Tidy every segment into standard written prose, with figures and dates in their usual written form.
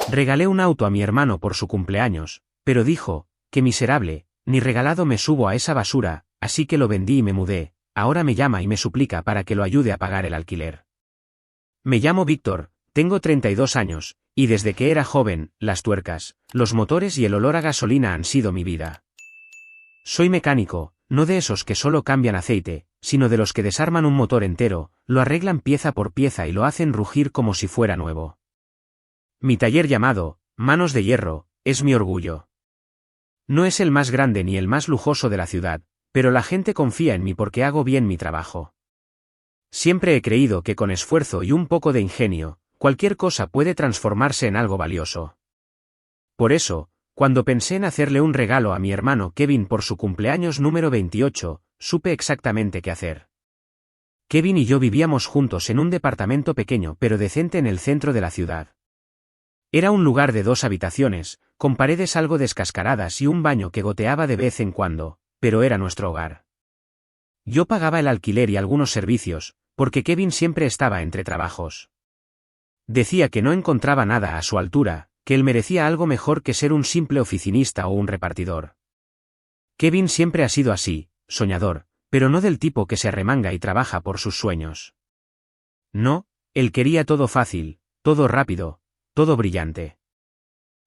Regalé un auto a mi hermano por su cumpleaños, pero dijo, qué miserable, ni regalado me subo a esa basura, así que lo vendí y me mudé. Ahora me llama y me suplica para que lo ayude a pagar el alquiler. Me llamo Víctor, tengo 32 años, y desde que era joven, las tuercas, los motores y el olor a gasolina han sido mi vida. Soy mecánico, no de esos que solo cambian aceite, sino de los que desarman un motor entero, lo arreglan pieza por pieza y lo hacen rugir como si fuera nuevo. Mi taller llamado Manos de Hierro es mi orgullo. No es el más grande ni el más lujoso de la ciudad, pero la gente confía en mí porque hago bien mi trabajo. Siempre he creído que con esfuerzo y un poco de ingenio, cualquier cosa puede transformarse en algo valioso. Por eso, cuando pensé en hacerle un regalo a mi hermano Kevin por su cumpleaños número 28, supe exactamente qué hacer. Kevin y yo vivíamos juntos en un departamento pequeño pero decente en el centro de la ciudad. Era un lugar de 2 habitaciones, con paredes algo descascaradas y un baño que goteaba de vez en cuando, pero era nuestro hogar. Yo pagaba el alquiler y algunos servicios, porque Kevin siempre estaba entre trabajos. Decía que no encontraba nada a su altura, que él merecía algo mejor que ser un simple oficinista o un repartidor. Kevin siempre ha sido así, soñador, pero no del tipo que se arremanga y trabaja por sus sueños. No, él quería todo fácil, todo rápido, todo brillante.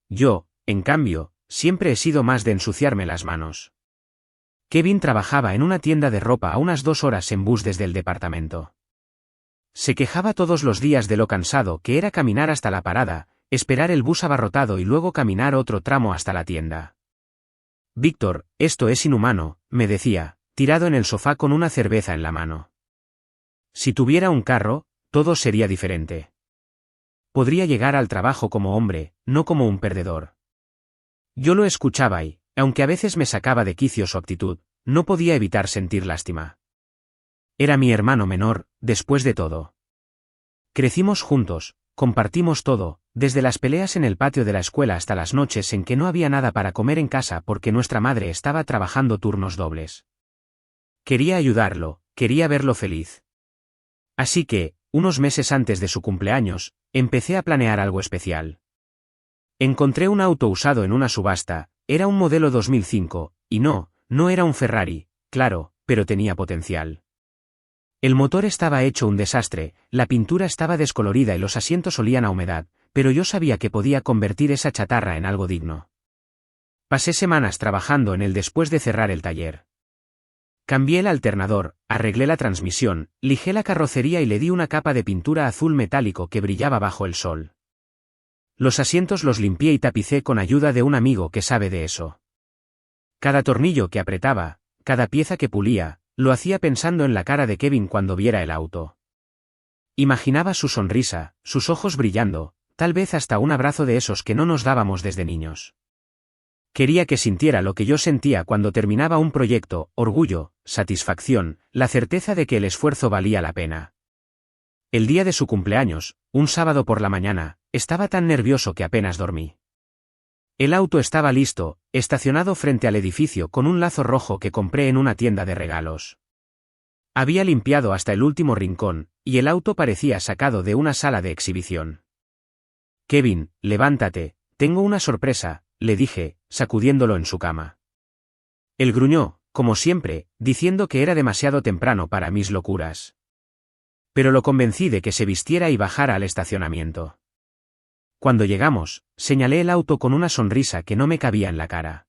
Yo, en cambio, siempre he sido más de ensuciarme las manos. Kevin trabajaba en una tienda de ropa a unas 2 horas en bus desde el departamento. Se quejaba todos los días de lo cansado que era caminar hasta la parada, esperar el bus abarrotado y luego caminar otro tramo hasta la tienda. Víctor, esto es inhumano, me decía, tirado en el sofá con una cerveza en la mano. Si tuviera un carro, todo sería diferente. Podría llegar al trabajo como hombre, no como un perdedor. Yo lo escuchaba y, aunque a veces me sacaba de quicio su actitud, no podía evitar sentir lástima. Era mi hermano menor, después de todo. Crecimos juntos, compartimos todo, desde las peleas en el patio de la escuela hasta las noches en que no había nada para comer en casa porque nuestra madre estaba trabajando turnos dobles. Quería ayudarlo, quería verlo feliz. Así que, unos meses antes de su cumpleaños, empecé a planear algo especial. Encontré un auto usado en una subasta, era un modelo 2005, y no era un Ferrari, claro, pero tenía potencial. El motor estaba hecho un desastre, la pintura estaba descolorida y los asientos olían a humedad, pero yo sabía que podía convertir esa chatarra en algo digno. Pasé semanas trabajando en él después de cerrar el taller. Cambié el alternador, arreglé la transmisión, lijé la carrocería y le di una capa de pintura azul metálico que brillaba bajo el sol. Los asientos los limpié y tapicé con ayuda de un amigo que sabe de eso. Cada tornillo que apretaba, cada pieza que pulía, lo hacía pensando en la cara de Kevin cuando viera el auto. Imaginaba su sonrisa, sus ojos brillando, tal vez hasta un abrazo de esos que no nos dábamos desde niños. Quería que sintiera lo que yo sentía cuando terminaba un proyecto, orgullo, satisfacción, la certeza de que el esfuerzo valía la pena. El día de su cumpleaños, un sábado por la mañana, estaba tan nervioso que apenas dormí. El auto estaba listo, estacionado frente al edificio con un lazo rojo que compré en una tienda de regalos. Había limpiado hasta el último rincón, y el auto parecía sacado de una sala de exhibición. Kevin, levántate, tengo una sorpresa, le dije, sacudiéndolo en su cama. Él gruñó, como siempre, diciendo que era demasiado temprano para mis locuras. Pero lo convencí de que se vistiera y bajara al estacionamiento. Cuando llegamos, señalé el auto con una sonrisa que no me cabía en la cara.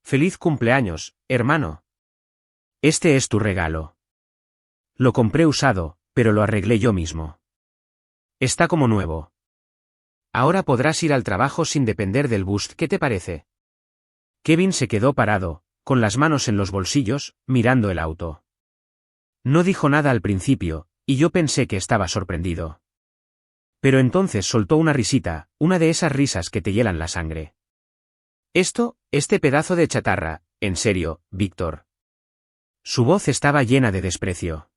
«Feliz cumpleaños, hermano. Este es tu regalo. Lo compré usado, pero lo arreglé yo mismo. Está como nuevo. Ahora podrás ir al trabajo sin depender del bus, ¿qué te parece?» Kevin se quedó parado, con las manos en los bolsillos, mirando el auto. No dijo nada al principio, y yo pensé que estaba sorprendido. Pero entonces soltó una risita, una de esas risas que te hielan la sangre. Este pedazo de chatarra, en serio, Víctor. Su voz estaba llena de desprecio.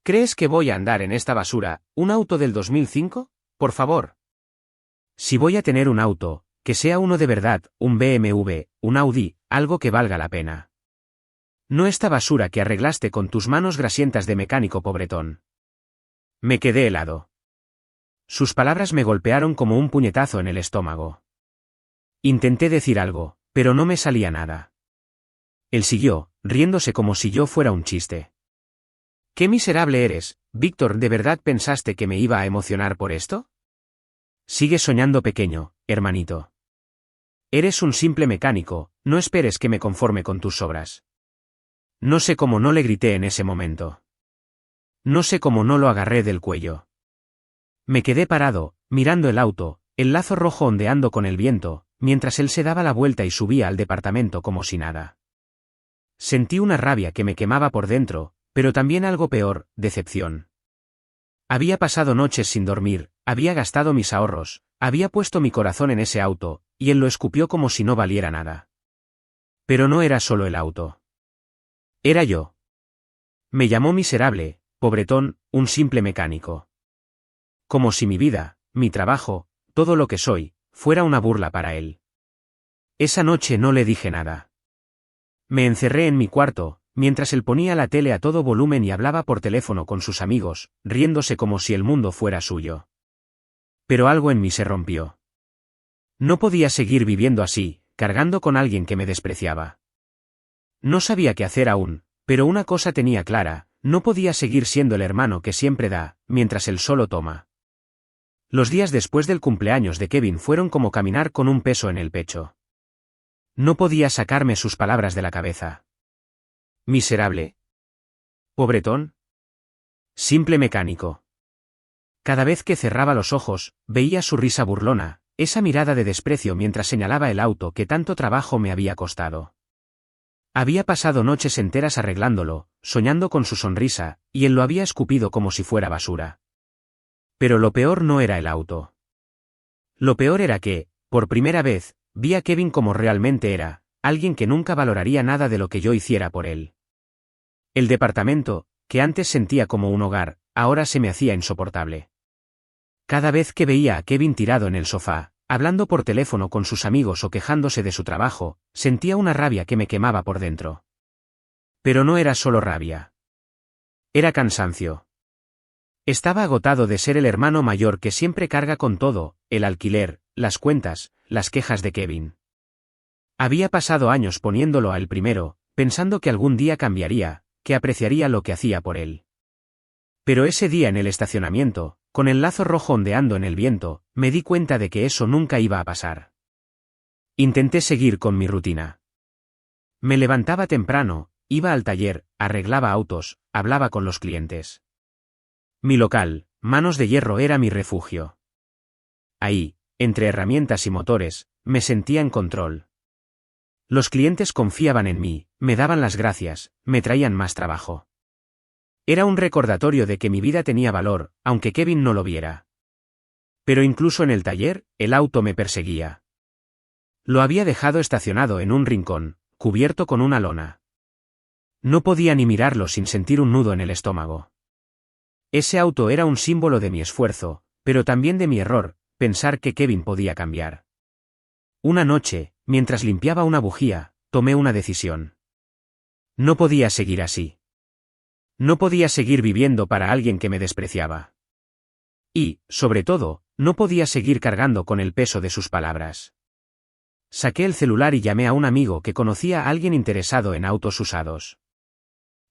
¿Crees que voy a andar en esta basura, un auto del 2005? Por favor. Si voy a tener un auto, que sea uno de verdad, un BMW, un Audi, algo que valga la pena. No esta basura que arreglaste con tus manos grasientas de mecánico pobretón. Me quedé helado. Sus palabras me golpearon como un puñetazo en el estómago. Intenté decir algo, pero no me salía nada. Él siguió, riéndose como si yo fuera un chiste. «¡Qué miserable eres, Víctor! ¿De verdad pensaste que me iba a emocionar por esto? Sigue soñando pequeño, hermanito. Eres un simple mecánico, no esperes que me conforme con tus obras». No sé cómo no le grité en ese momento. No sé cómo no lo agarré del cuello. Me quedé parado, mirando el auto, el lazo rojo ondeando con el viento, mientras él se daba la vuelta y subía al departamento como si nada. Sentí una rabia que me quemaba por dentro, pero también algo peor, decepción. Había pasado noches sin dormir, había gastado mis ahorros, había puesto mi corazón en ese auto, y él lo escupió como si no valiera nada. Pero no era solo el auto. Era yo. Me llamó miserable, pobretón, un simple mecánico. Como si mi vida, mi trabajo, todo lo que soy, fuera una burla para él. Esa noche no le dije nada. Me encerré en mi cuarto, mientras él ponía la tele a todo volumen y hablaba por teléfono con sus amigos, riéndose como si el mundo fuera suyo. Pero algo en mí se rompió. No podía seguir viviendo así, cargando con alguien que me despreciaba. No sabía qué hacer aún, pero una cosa tenía clara, no podía seguir siendo el hermano que siempre da, mientras él solo toma. Los días después del cumpleaños de Kevin fueron como caminar con un peso en el pecho. No podía sacarme sus palabras de la cabeza. Miserable. Pobretón. Simple mecánico. Cada vez que cerraba los ojos, veía su risa burlona, esa mirada de desprecio mientras señalaba el auto que tanto trabajo me había costado. Había pasado noches enteras arreglándolo, soñando con su sonrisa, y él lo había escupido como si fuera basura. Pero lo peor no era el auto. Lo peor era que, por primera vez, vi a Kevin como realmente era, alguien que nunca valoraría nada de lo que yo hiciera por él. El departamento, que antes sentía como un hogar, ahora se me hacía insoportable. Cada vez que veía a Kevin tirado en el sofá, hablando por teléfono con sus amigos o quejándose de su trabajo, sentía una rabia que me quemaba por dentro. Pero no era solo rabia. Era cansancio. Estaba agotado de ser el hermano mayor que siempre carga con todo, el alquiler, las cuentas, las quejas de Kevin. Había pasado años poniéndolo a él primero, pensando que algún día cambiaría, que apreciaría lo que hacía por él. Pero ese día en el estacionamiento, con el lazo rojo ondeando en el viento, me di cuenta de que eso nunca iba a pasar. Intenté seguir con mi rutina. Me levantaba temprano, iba al taller, arreglaba autos, hablaba con los clientes. Mi local, Manos de Hierro, era mi refugio. Ahí, entre herramientas y motores, me sentía en control. Los clientes confiaban en mí, me daban las gracias, me traían más trabajo. Era un recordatorio de que mi vida tenía valor, aunque Kevin no lo viera. Pero incluso en el taller, el auto me perseguía. Lo había dejado estacionado en un rincón, cubierto con una lona. No podía ni mirarlo sin sentir un nudo en el estómago. Ese auto era un símbolo de mi esfuerzo, pero también de mi error, pensar que Kevin podía cambiar. Una noche, mientras limpiaba una bujía, tomé una decisión. No podía seguir así. No podía seguir viviendo para alguien que me despreciaba. Y, sobre todo, no podía seguir cargando con el peso de sus palabras. Saqué el celular y llamé a un amigo que conocía a alguien interesado en autos usados.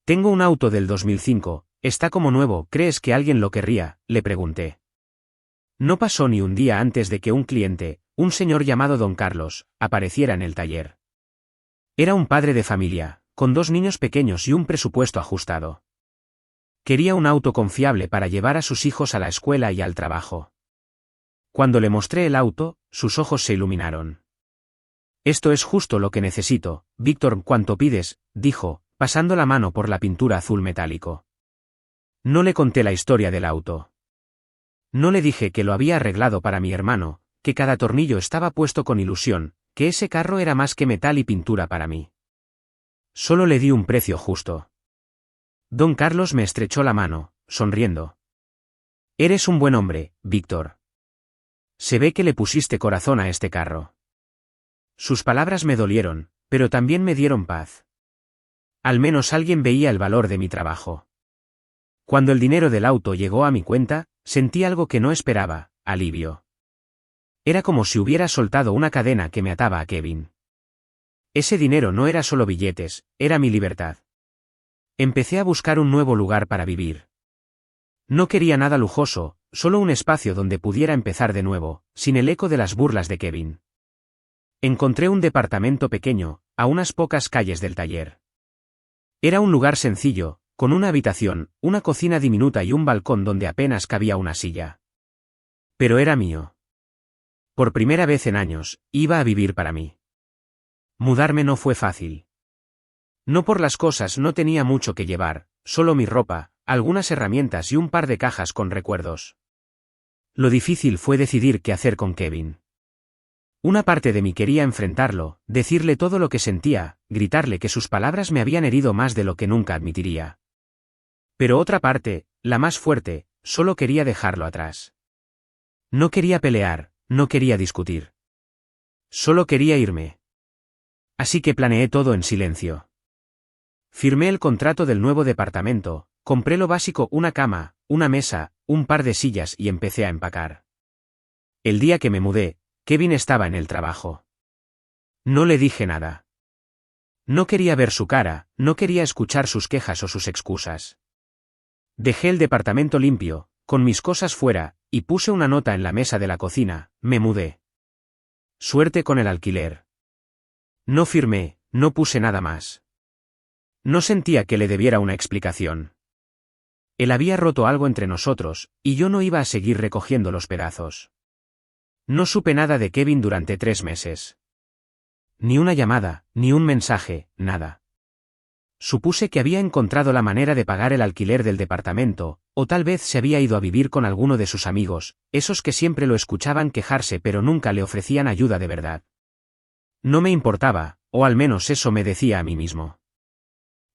Tengo un auto del 2005, está como nuevo, ¿crees que alguien lo querría?, le pregunté. No pasó ni un día antes de que un cliente, un señor llamado Don Carlos, apareciera en el taller. Era un padre de familia, con 2 niños pequeños y un presupuesto ajustado. Quería un auto confiable para llevar a sus hijos a la escuela y al trabajo. Cuando le mostré el auto, sus ojos se iluminaron. Esto es justo lo que necesito, Víctor. ¿Cuánto pides?, dijo, pasando la mano por la pintura azul metálico. No le conté la historia del auto. No le dije que lo había arreglado para mi hermano, que cada tornillo estaba puesto con ilusión, que ese carro era más que metal y pintura para mí. Solo le di un precio justo. Don Carlos me estrechó la mano, sonriendo. Eres un buen hombre, Víctor. Se ve que le pusiste corazón a este carro. Sus palabras me dolieron, pero también me dieron paz. Al menos alguien veía el valor de mi trabajo. Cuando el dinero del auto llegó a mi cuenta, sentí algo que no esperaba, alivio. Era como si hubiera soltado una cadena que me ataba a Kevin. Ese dinero no era solo billetes, era mi libertad. Empecé a buscar un nuevo lugar para vivir. No quería nada lujoso, solo un espacio donde pudiera empezar de nuevo, sin el eco de las burlas de Kevin. Encontré un departamento pequeño, a unas pocas calles del taller. Era un lugar sencillo, con una habitación, una cocina diminuta y un balcón donde apenas cabía una silla. Pero era mío. Por primera vez en años, iba a vivir para mí. Mudarme no fue fácil. No por las cosas, no tenía mucho que llevar, solo mi ropa, algunas herramientas y un par de cajas con recuerdos. Lo difícil fue decidir qué hacer con Kevin. Una parte de mí quería enfrentarlo, decirle todo lo que sentía, gritarle que sus palabras me habían herido más de lo que nunca admitiría. Pero otra parte, la más fuerte, solo quería dejarlo atrás. No quería pelear, no quería discutir. Solo quería irme. Así que planeé todo en silencio. Firmé el contrato del nuevo departamento, compré lo básico: una cama, una mesa, un par de sillas y empecé a empacar. El día que me mudé, Kevin estaba en el trabajo. No le dije nada. No quería ver su cara, no quería escuchar sus quejas o sus excusas. Dejé el departamento limpio, con mis cosas fuera, y puse una nota en la mesa de la cocina: me mudé. Suerte con el alquiler. No firmé, no puse nada más. No sentía que le debiera una explicación. Él había roto algo entre nosotros, y yo no iba a seguir recogiendo los pedazos. No supe nada de Kevin durante 3 meses. Ni una llamada, ni un mensaje, nada. Supuse que había encontrado la manera de pagar el alquiler del departamento, o tal vez se había ido a vivir con alguno de sus amigos, esos que siempre lo escuchaban quejarse pero nunca le ofrecían ayuda de verdad. No me importaba, o al menos eso me decía a mí mismo.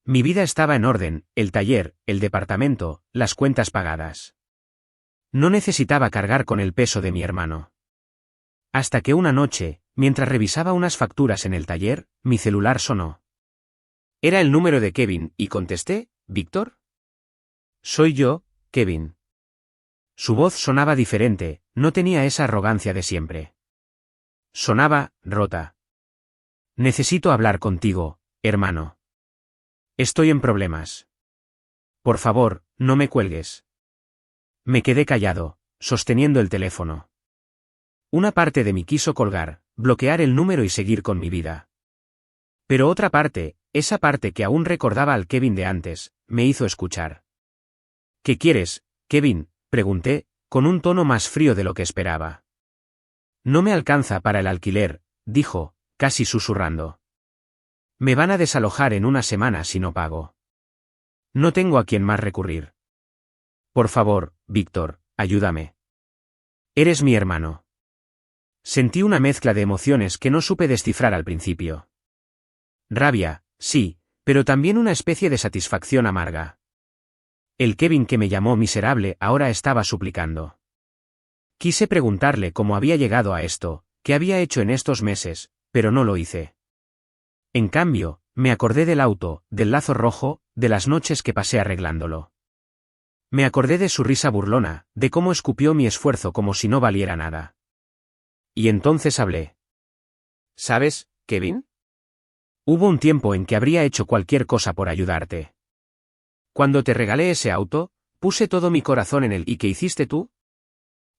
Mi vida estaba en orden, el taller, el departamento, las cuentas pagadas. No necesitaba cargar con el peso de mi hermano. Hasta que una noche, mientras revisaba unas facturas en el taller, mi celular sonó. Era el número de Kevin, y contesté: ¿Víctor? Soy yo, Kevin. Su voz sonaba diferente, no tenía esa arrogancia de siempre. Sonaba rota. Necesito hablar contigo, hermano. Estoy en problemas. Por favor, no me cuelgues. Me quedé callado, sosteniendo el teléfono. Una parte de mí quiso colgar, bloquear el número y seguir con mi vida. Pero otra parte, esa parte que aún recordaba al Kevin de antes, me hizo escuchar. ¿Qué quieres, Kevin?, pregunté, con un tono más frío de lo que esperaba. No me alcanza para el alquiler, dijo, casi susurrando. Me van a desalojar en una semana si no pago. No tengo a quién más recurrir. Por favor, Víctor, ayúdame. Eres mi hermano. Sentí una mezcla de emociones que no supe descifrar al principio. Rabia, sí, pero también una especie de satisfacción amarga. El Kevin que me llamó miserable ahora estaba suplicando. Quise preguntarle cómo había llegado a esto, qué había hecho en estos meses, pero no lo hice. En cambio, me acordé del auto, del lazo rojo, de las noches que pasé arreglándolo. Me acordé de su risa burlona, de cómo escupió mi esfuerzo como si no valiera nada. Y entonces hablé. ¿Sabes, Kevin? Hubo un tiempo en que habría hecho cualquier cosa por ayudarte. Cuando te regalé ese auto, puse todo mi corazón en él. ¿Y qué hiciste tú?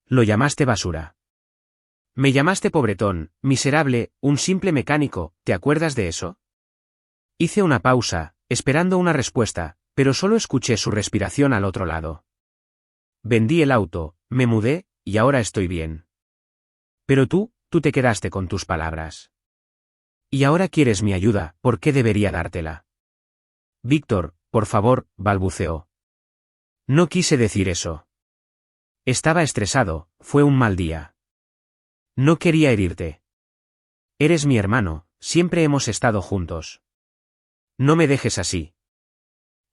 Lo llamaste basura. Me llamaste pobretón, miserable, un simple mecánico, ¿te acuerdas de eso? Hice una pausa, esperando una respuesta, pero solo escuché su respiración al otro lado. Vendí el auto, me mudé, y ahora estoy bien. Pero tú te quedaste con tus palabras. Y ahora quieres mi ayuda, ¿por qué debería dártela? Víctor, por favor, balbuceó. No quise decir eso. Estaba estresado, fue un mal día. No quería herirte. Eres mi hermano, siempre hemos estado juntos. No me dejes así.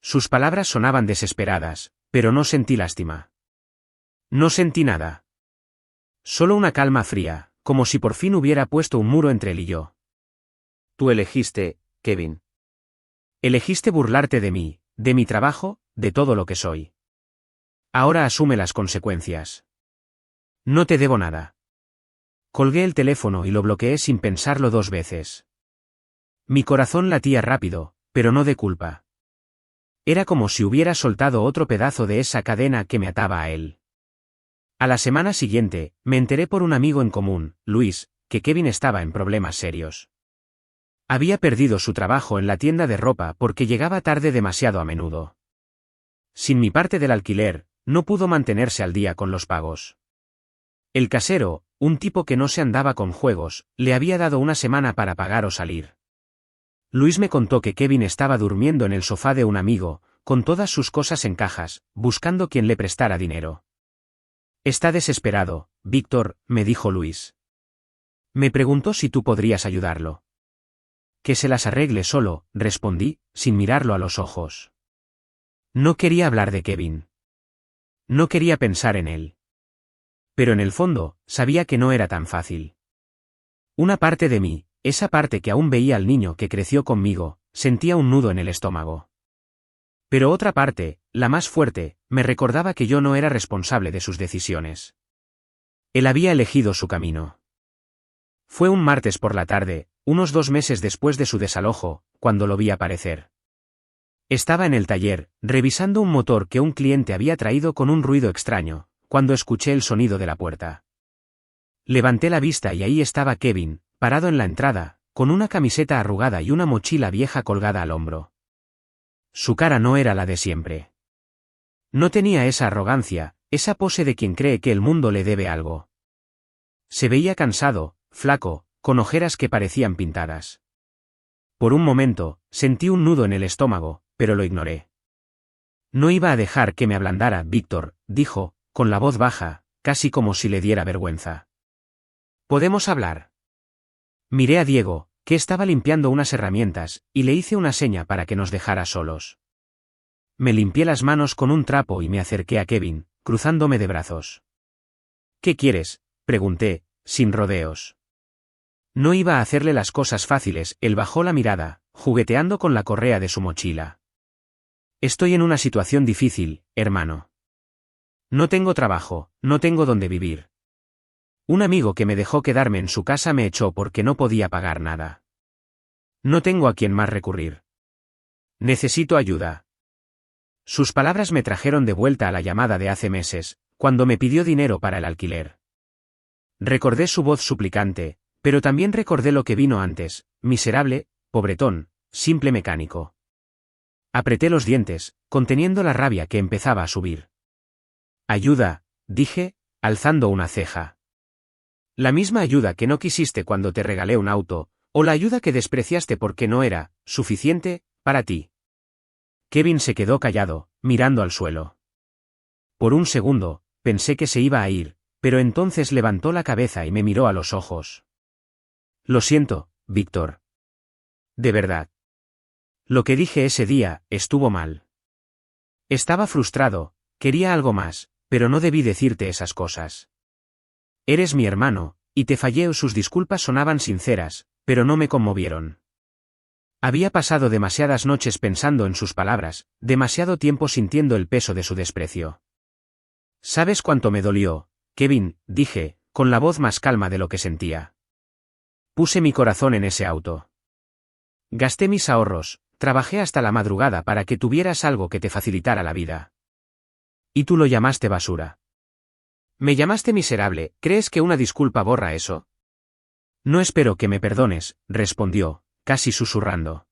Sus palabras sonaban desesperadas, pero no sentí lástima. No sentí nada. Solo una calma fría, como si por fin hubiera puesto un muro entre él y yo. Tú elegiste, Kevin. Elegiste burlarte de mí, de mi trabajo, de todo lo que soy. Ahora asume las consecuencias. No te debo nada. Colgué el teléfono y lo bloqueé sin pensarlo 2 veces. Mi corazón latía rápido, pero no de culpa. Era como si hubiera soltado otro pedazo de esa cadena que me ataba a él. A la semana siguiente, me enteré por un amigo en común, Luis, que Kevin estaba en problemas serios. Había perdido su trabajo en la tienda de ropa porque llegaba tarde demasiado a menudo. Sin mi parte del alquiler, no pudo mantenerse al día con los pagos. El casero, un tipo que no se andaba con juegos, le había dado una semana para pagar o salir. Luis me contó que Kevin estaba durmiendo en el sofá de un amigo, con todas sus cosas en cajas, buscando quien le prestara dinero. Está desesperado, Víctor, me dijo Luis. Me preguntó si tú podrías ayudarlo. Que se las arregle solo, respondí, sin mirarlo a los ojos. No quería hablar de Kevin. No quería pensar en él. Pero en el fondo, sabía que no era tan fácil. Una parte de mí, esa parte que aún veía al niño que creció conmigo, sentía un nudo en el estómago. Pero otra parte, la más fuerte, me recordaba que yo no era responsable de sus decisiones. Él había elegido su camino. Fue un martes por la tarde, unos 2 meses después de su desalojo, cuando lo vi aparecer. Estaba en el taller, revisando un motor que un cliente había traído con un ruido extraño, cuando escuché el sonido de la puerta. Levanté la vista y ahí estaba Kevin, parado en la entrada, con una camiseta arrugada y una mochila vieja colgada al hombro. Su cara no era la de siempre. No tenía esa arrogancia, esa pose de quien cree que el mundo le debe algo. Se veía cansado, flaco, con ojeras que parecían pintadas. Por un momento, sentí un nudo en el estómago, pero lo ignoré. No iba a dejar que me ablandara, Víctor, dijo, con la voz baja, casi como si le diera vergüenza. ¿Podemos hablar? Miré a Diego, que estaba limpiando unas herramientas, y le hice una seña para que nos dejara solos. Me limpié las manos con un trapo y me acerqué a Kevin, cruzándome de brazos. ¿Qué quieres?, pregunté, sin rodeos. No iba a hacerle las cosas fáciles, él bajó la mirada, jugueteando con la correa de su mochila. Estoy en una situación difícil, hermano. No tengo trabajo, no tengo dónde vivir. Un amigo que me dejó quedarme en su casa me echó porque no podía pagar nada. No tengo a quien más recurrir. Necesito ayuda. Sus palabras me trajeron de vuelta a la llamada de hace meses, cuando me pidió dinero para el alquiler. Recordé su voz suplicante, pero también recordé lo que vino antes, miserable, pobretón, simple mecánico. Apreté los dientes, conteniendo la rabia que empezaba a subir. Ayuda, dije, alzando una ceja. La misma ayuda que no quisiste cuando te regalé un auto, o la ayuda que despreciaste porque no era suficiente para ti. Kevin se quedó callado, mirando al suelo. Por un segundo, pensé que se iba a ir, pero entonces levantó la cabeza y me miró a los ojos. Lo siento, Víctor. De verdad. Lo que dije ese día estuvo mal. Estaba frustrado, quería algo más, pero no debí decirte esas cosas. Eres mi hermano, y te fallé. Sus disculpas sonaban sinceras, pero no me conmovieron. Había pasado demasiadas noches pensando en sus palabras, demasiado tiempo sintiendo el peso de su desprecio. ¿Sabes cuánto me dolió, Kevin?, dije, con la voz más calma de lo que sentía. Puse mi corazón en ese auto. Gasté mis ahorros, trabajé hasta la madrugada para que tuvieras algo que te facilitara la vida. Y tú lo llamaste basura. Me llamaste miserable. ¿Crees que una disculpa borra eso? No espero que me perdones, respondió, casi susurrando.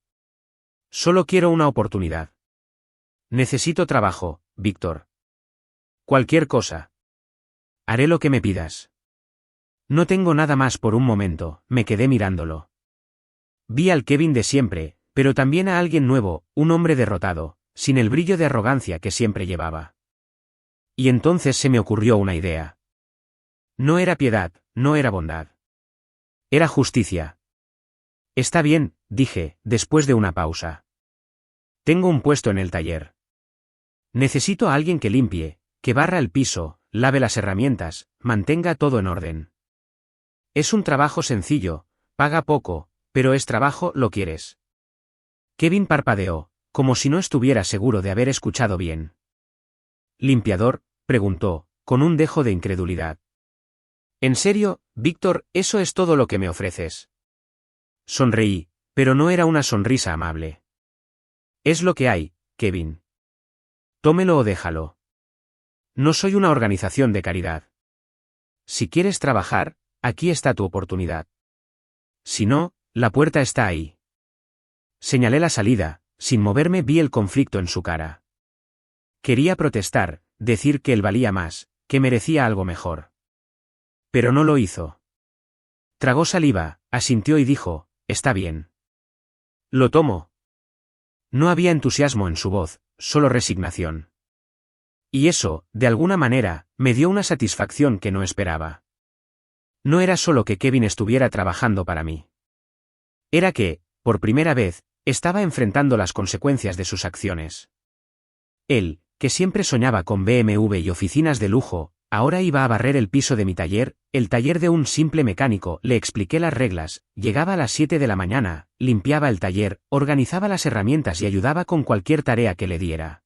Solo quiero una oportunidad. Necesito trabajo, Víctor. Cualquier cosa. Haré lo que me pidas. No tengo nada más. Por un momento, me quedé mirándolo. Vi al Kevin de siempre, pero también a alguien nuevo, un hombre derrotado, sin el brillo de arrogancia que siempre llevaba. Y entonces se me ocurrió una idea. No era piedad, no era bondad. Era justicia. Está bien, dije, después de una pausa. Tengo un puesto en el taller. Necesito a alguien que limpie, que barra el piso, lave las herramientas, mantenga todo en orden. Es un trabajo sencillo, paga poco, pero es trabajo. ¿Lo quieres? Kevin parpadeó, como si no estuviera seguro de haber escuchado bien. Limpiador, preguntó, con un dejo de incredulidad. ¿En serio, Víctor, eso es todo lo que me ofreces? Sonreí, pero no era una sonrisa amable. Es lo que hay, Kevin. Tómelo o déjalo. No soy una organización de caridad. Si quieres trabajar, aquí está tu oportunidad. Si no, la puerta está ahí. Señalé la salida, sin moverme vi el conflicto en su cara. Quería protestar, decir que él valía más, que merecía algo mejor. Pero no lo hizo. Tragó saliva, asintió y dijo, está bien. Lo tomo. No había entusiasmo en su voz, solo resignación. Y eso, de alguna manera, me dio una satisfacción que no esperaba. No era solo que Kevin estuviera trabajando para mí. Era que, por primera vez, estaba enfrentando las consecuencias de sus acciones. Él, que siempre soñaba con BMW y oficinas de lujo, ahora iba a barrer el piso de mi taller, el taller de un simple mecánico. Le expliqué las reglas, llegaba a las 7 de la mañana, limpiaba el taller, organizaba las herramientas y ayudaba con cualquier tarea que le diera.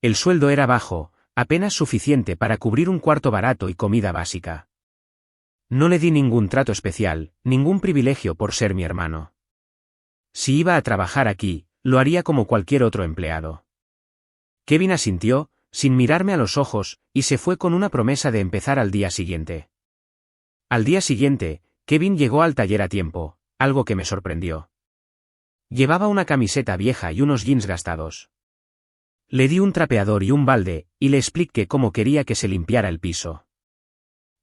El sueldo era bajo, apenas suficiente para cubrir un cuarto barato y comida básica. No le di ningún trato especial, ningún privilegio por ser mi hermano. Si iba a trabajar aquí, lo haría como cualquier otro empleado. Kevin asintió, sin mirarme a los ojos, y se fue con una promesa de empezar al día siguiente. Al día siguiente, Kevin llegó al taller a tiempo, algo que me sorprendió. Llevaba una camiseta vieja y unos jeans gastados. Le di un trapeador y un balde, y le expliqué cómo quería que se limpiara el piso.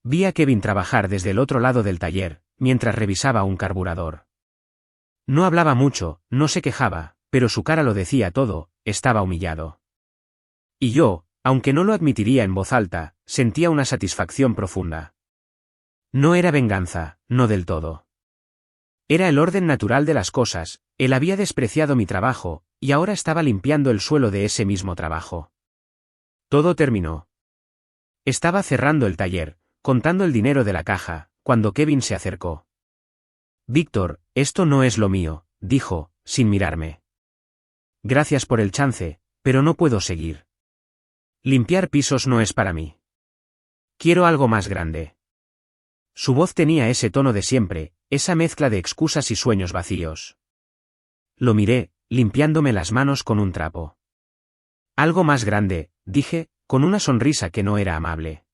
Vi a Kevin trabajar desde el otro lado del taller, mientras revisaba un carburador. No hablaba mucho, no se quejaba, pero su cara lo decía todo, estaba humillado. Y yo, aunque no lo admitiría en voz alta, sentía una satisfacción profunda. No era venganza, no del todo. Era el orden natural de las cosas, él había despreciado mi trabajo, y ahora estaba limpiando el suelo de ese mismo trabajo. Todo terminó. Estaba cerrando el taller, contando el dinero de la caja, cuando Kevin se acercó. Víctor, esto no es lo mío, dijo, sin mirarme. Gracias por el chance, pero no puedo seguir. Limpiar pisos no es para mí. Quiero algo más grande. Su voz tenía ese tono de siempre, esa mezcla de excusas y sueños vacíos. Lo miré, limpiándome las manos con un trapo. Algo más grande, dije, con una sonrisa que no era amable.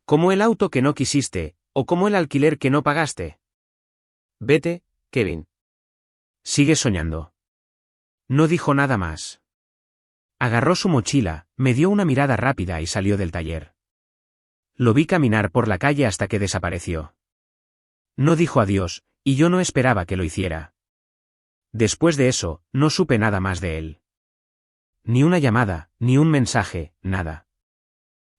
¿Como el auto que no quisiste, o como el alquiler que no pagaste? Vete, Kevin. Sigue soñando. No dijo nada más. Agarró su mochila, me dio una mirada rápida y salió del taller. Lo vi caminar por la calle hasta que desapareció. No dijo adiós, y yo no esperaba que lo hiciera. Después de eso, no supe nada más de él. Ni una llamada, ni un mensaje, nada.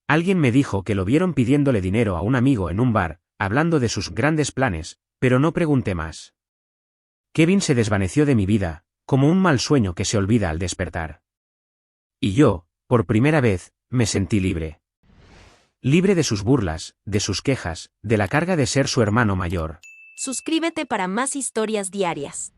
Alguien me dijo que lo vieron pidiéndole dinero a un amigo en un bar, hablando de sus grandes planes, pero no pregunté más. Kevin se desvaneció de mi vida, como un mal sueño que se olvida al despertar. Y yo, por primera vez, me sentí libre. Libre de sus burlas, de sus quejas, de la carga de ser su hermano mayor. Suscríbete para más historias diarias.